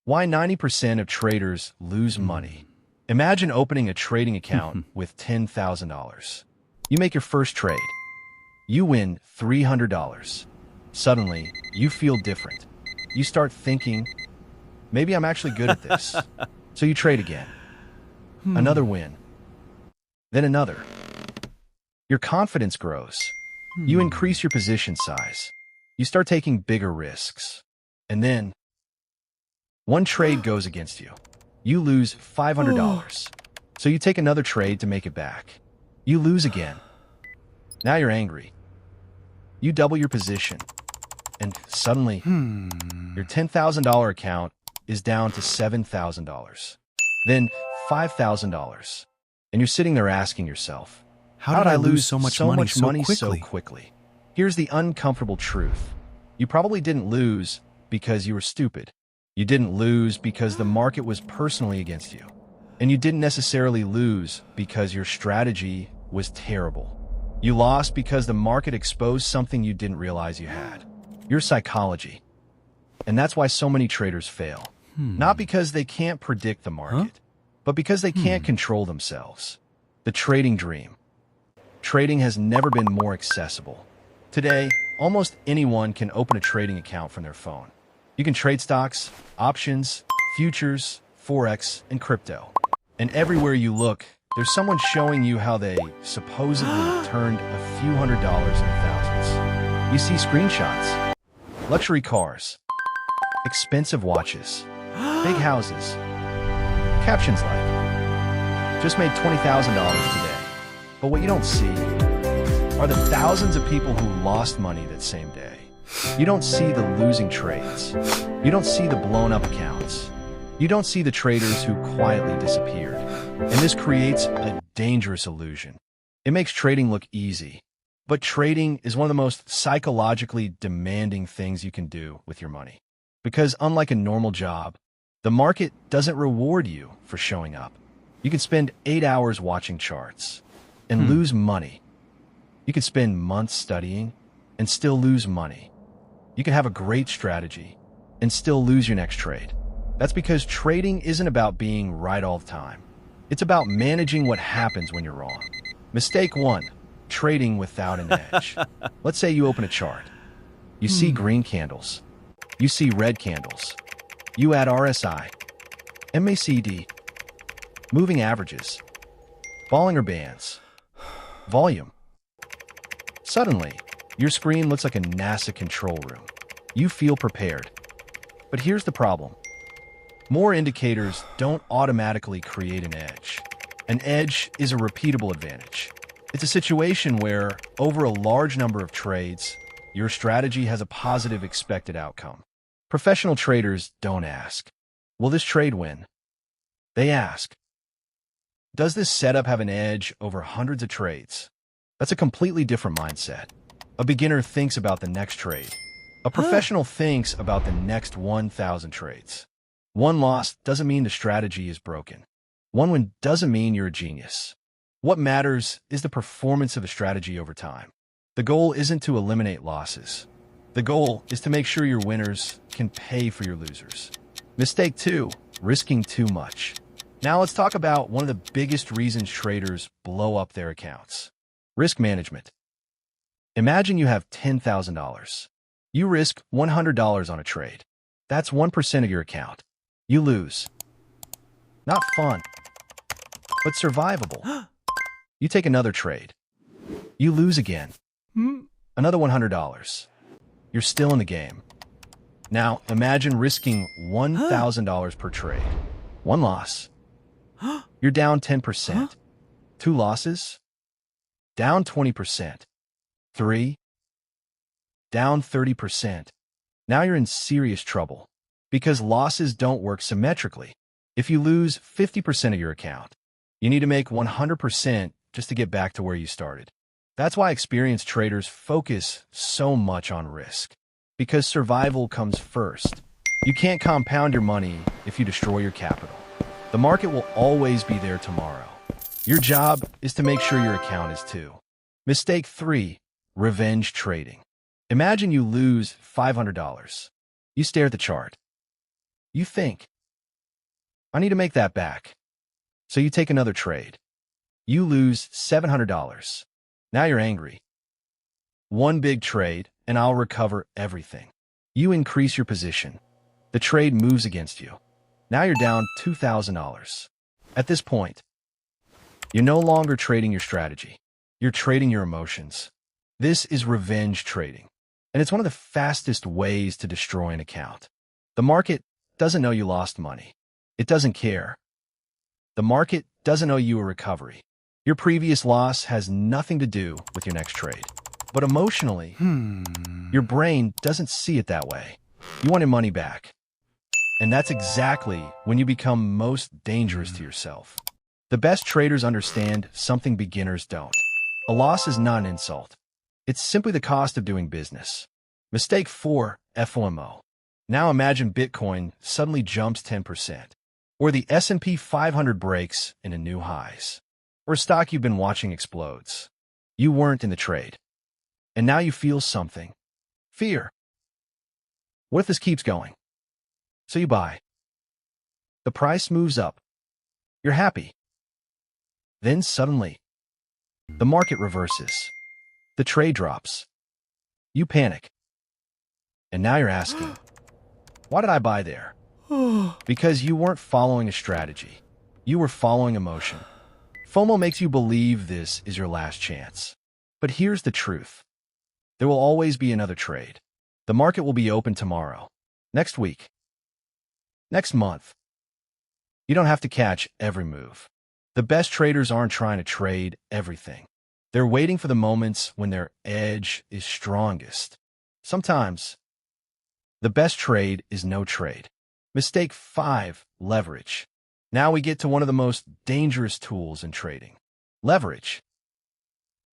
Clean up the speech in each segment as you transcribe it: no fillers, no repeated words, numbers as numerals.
Why 90% of traders lose money. Imagine opening a trading account with $10,000. You make your first trade. You win $300. Suddenly, you feel different. You start thinking, maybe I'm actually good at this. So you trade again. Another win. Then another. Your confidence grows. You increase your position size. You start taking bigger risks. And then, one trade goes against you. You lose $500. So you take another trade to make it back. You lose again. Now you're angry. You double your position. And suddenly, your $10,000 account is down to $7,000. Then $5,000. And you're sitting there asking yourself, how did I lose so much money so quickly? Here's the uncomfortable truth. You probably didn't lose because you were stupid. You didn't lose because the market was personally against you. And you didn't necessarily lose because your strategy was terrible. You lost because the market exposed something you didn't realize you had. Your psychology. And that's why so many traders fail. Not because they can't predict the market, but because they can't control themselves. The trading dream. Trading has never been more accessible. Today, almost anyone can open a trading account from their phone. You can trade stocks, options, futures, forex, and crypto. And everywhere you look, there's someone showing you how they supposedly turned a few $100s into thousands. You see screenshots, luxury cars, expensive watches, big houses, captions like, just made $20,000 today. But what you don't see are the thousands of people who lost money that same day. You don't see the losing trades. You don't see the blown up accounts. You don't see the traders who quietly disappeared. And this creates a dangerous illusion. It makes trading look easy. But trading is one of the most psychologically demanding things you can do with your money. Because unlike a normal job, the market doesn't reward you for showing up. You can spend 8 hours watching charts and lose money. You can spend months studying and still lose money. You can have a great strategy and still lose your next trade. That's because trading isn't about being right all the time. It's about managing what happens when you're wrong. Mistake 1, trading without an edge. Let's say you open a chart. You see green candles. You see red candles. You add RSI, MACD, moving averages, Bollinger Bands, volume. Suddenly, your screen looks like a NASA control room. You feel prepared. But here's the problem. More indicators don't automatically create an edge. An edge is a repeatable advantage. It's a situation where, over a large number of trades, your strategy has a positive expected outcome. Professional traders don't ask, will this trade win? They ask, does this setup have an edge over hundreds of trades? That's a completely different mindset. A beginner thinks about the next trade. A professional thinks about the next 1,000 trades. One loss doesn't mean the strategy is broken. One win doesn't mean you're a genius. What matters is the performance of a strategy over time. The goal isn't to eliminate losses. The goal is to make sure your winners can pay for your losers. Mistake 2, risking too much. Now let's talk about one of the biggest reasons traders blow up their accounts. Risk management. Imagine you have $10,000. You risk $100 on a trade. That's 1% of your account. You lose. Not fun, but survivable. You take another trade. You lose again. Another $100. You're still in the game. Now, imagine risking $1,000 per trade. One loss. You're down 10%. Two losses. Down 20%. Three. Down 30%. Now you're in serious trouble. Because losses don't work symmetrically. If you lose 50% of your account, you need to make 100% just to get back to where you started. That's why experienced traders focus so much on risk. Because survival comes first. You can't compound your money if you destroy your capital. The market will always be there tomorrow. Your job is to make sure your account is too. Mistake 3, revenge trading. Imagine you lose $500. You stare at the chart. You think, I need to make that back. So you take another trade. You lose $700. Now you're angry. One big trade, and I'll recover everything. You increase your position. The trade moves against you. Now you're down $2,000. At this point, you're no longer trading your strategy. You're trading your emotions. This is revenge trading, and it's one of the fastest ways to destroy an account. The market doesn't know you lost money. It doesn't care. The market doesn't owe you a recovery. Your previous loss has nothing to do with your next trade. But emotionally, your brain doesn't see it that way. You want your money back. And that's exactly when you become most dangerous to yourself. The best traders understand something beginners don't. A loss is not an insult. It's simply the cost of doing business. Mistake 4, FOMO. Now imagine Bitcoin suddenly jumps 10%, or the S&P 500 breaks into new highs, or a stock you've been watching explodes. You weren't in the trade. And now you feel something. Fear. What if this keeps going? So you buy. The price moves up. You're happy. Then suddenly, the market reverses. The trade drops. You panic. And now you're asking, why did I buy there? Because you weren't following a strategy. You were following emotion. FOMO makes you believe this is your last chance. But here's the truth. There will always be another trade. The market will be open tomorrow, next week, next month. You don't have to catch every move. The best traders aren't trying to trade everything. They're waiting for the moments when their edge is strongest. Sometimes, the best trade is no trade. Mistake 5, leverage. Now we get to one of the most dangerous tools in trading. Leverage.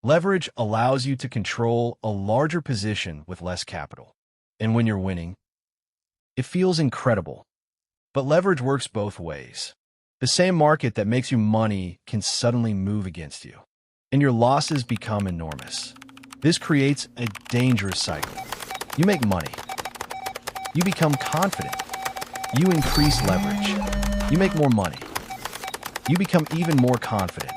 Leverage allows you to control a larger position with less capital. And when you're winning, it feels incredible. But leverage works both ways. The same market that makes you money can suddenly move against you, and your losses become enormous. This creates a dangerous cycle. You make money. You become confident. You increase leverage. You make more money. You become even more confident.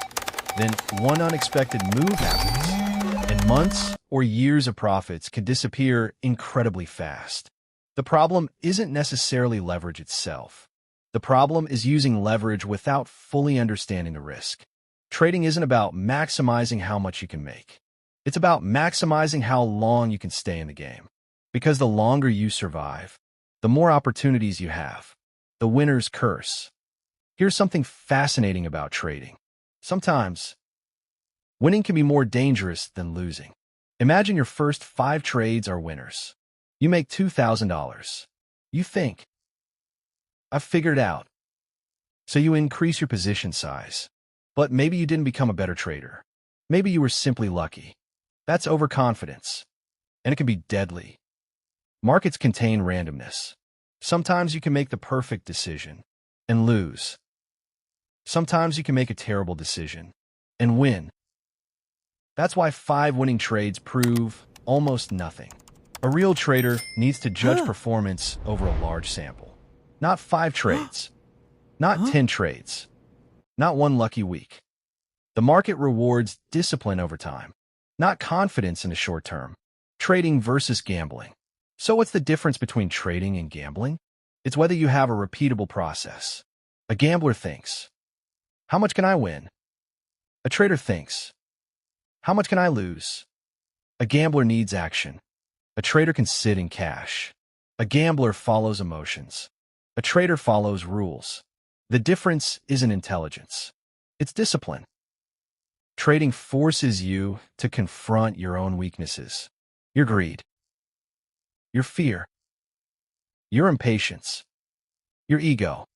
Then one unexpected move happens, and months or years of profits can disappear incredibly fast. The problem isn't necessarily leverage itself. The problem is using leverage without fully understanding the risk. Trading isn't about maximizing how much you can make. It's about maximizing how long you can stay in the game. Because the longer you survive, the more opportunities you have. The winner's curse. Here's something fascinating about trading. Sometimes, winning can be more dangerous than losing. Imagine your first 5 trades are winners. You make $2,000. You think, I've figured it out. So you increase your position size. But maybe you didn't become a better trader. Maybe you were simply lucky. That's overconfidence. And it can be deadly. Markets contain randomness. Sometimes you can make the perfect decision and lose. Sometimes you can make a terrible decision and win. That's why 5 winning trades prove almost nothing. A real trader needs to judge performance over a large sample. Not 5 trades. Not 10 trades. Not one lucky week. The market rewards discipline over time, not confidence in the short term. Trading versus gambling. So what's the difference between trading and gambling? It's whether you have a repeatable process. A gambler thinks, how much can I win? A trader thinks, how much can I lose? A gambler needs action. A trader can sit in cash. A gambler follows emotions. A trader follows rules. The difference isn't intelligence. It's discipline. Trading forces you to confront your own weaknesses. Your greed. Your fear. Your impatience. Your ego.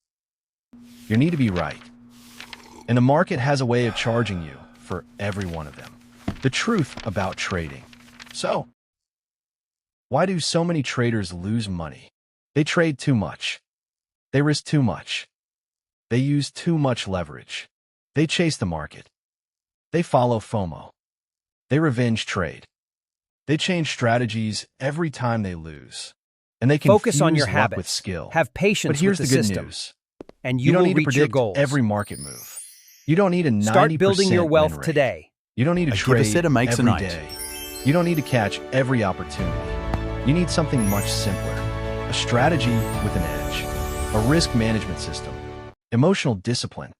Your need to be right. And the market has a way of charging you for every one of them. The truth about trading. So, why do so many traders lose money? They trade too much. They risk too much. They use too much leverage. They chase the market. They follow FOMO. They revenge trade. They change strategies every time they lose. And they confuse Focus on your luck habits. with skill. Have patience But here's with the the good system. news. and You you don't will need to reach your predict goals. every market move. You don't need a 90% Start building your win wealth rate. today. You don't need to A trade giver-sitter makes a every night. day. You don't need to catch every opportunity. You need something much simpler. A strategy with an edge. A risk management system. Emotional discipline.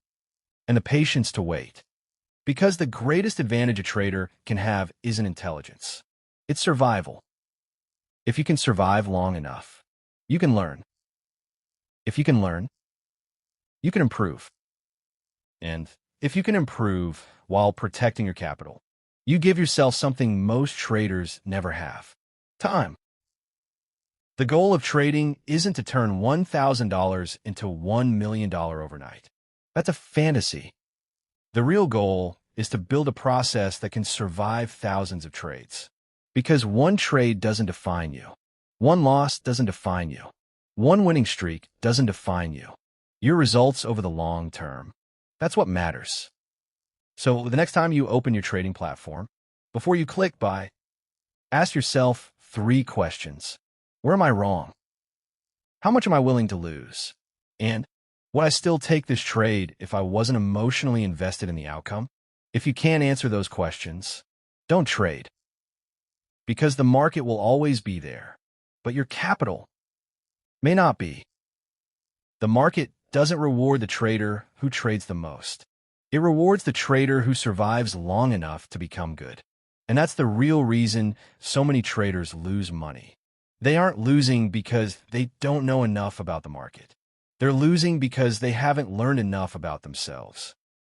And the patience to wait. Because the greatest advantage a trader can have isn't intelligence. It's survival. If you can survive long enough, you can learn. If you can learn, you can improve. And if you can improve while protecting your capital, you give yourself something most traders never have: time. The goal of trading isn't to turn $1,000 into $1 million overnight. That's a fantasy. The real goal is to build a process that can survive thousands of trades. Because one trade doesn't define you. One loss doesn't define you. One winning streak doesn't define you. Your results over the long term. That's what matters. So the next time you open your trading platform, before you click buy, ask yourself 3 questions. Where am I wrong? How much am I willing to lose? And would I still take this trade if I wasn't emotionally invested in the outcome? If you can't answer those questions, don't trade. Because the market will always be there, but your capital may not be. The market doesn't reward the trader who trades the most. It rewards the trader who survives long enough to become good. And that's the real reason so many traders lose money. They aren't losing because they don't know enough about the market. They're losing because they haven't learned enough about themselves.